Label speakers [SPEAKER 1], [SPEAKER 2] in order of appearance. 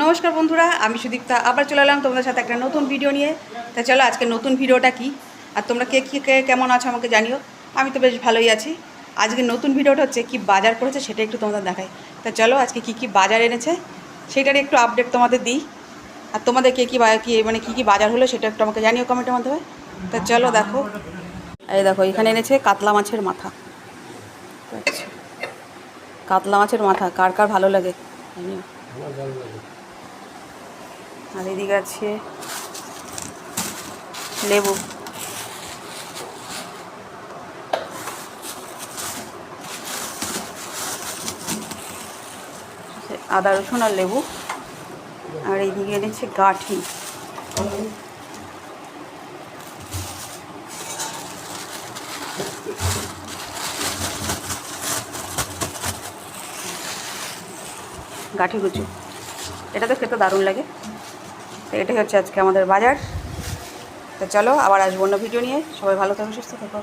[SPEAKER 1] নমস্কার বন্ধুরা, আমি সুদীপ্তা আবার চলে এলাম তোমাদের সাথে একটা নতুন ভিডিও নিয়ে। তা চলো আজকে নতুন ভিডিওটা কি, আর তোমরা কে কেমন আছো আমাকে জানিও। আমি তো বেশ ভালোই আছি। আজকে নতুন ভিডিওটা হচ্ছে কি বাজার করেছে সেটা একটু তোমাদের দেখাই। তা চলো আজকে কি বাজার এনেছে সেটার একটু আপডেট তোমাদের দিই। আর তোমাদের কি বাজার হলো সেটা একটু আমাকে জানিও কমেন্টের মাধ্যমে। তা চলো দেখো, এই দেখো এখানে এনেছে কাতলা মাছের মাথা। আচ্ছা, কাতলা মাছের মাথা কার কার ভালো লাগে জানিও। আর এদিকে আছে লেবু, আদা রসুন আর লেবু। আর এইদিকে এনেছে গাঁঠি, গাঁঠি কুচু। এটা তো খেতে দারুণ লাগে। তো এটাই হচ্ছে আজকে আমাদের বাজার। তো চলো আবার আসবো অন্য ভিডিও নিয়ে। সবাই ভালো থাকো, সুস্থ থাকো।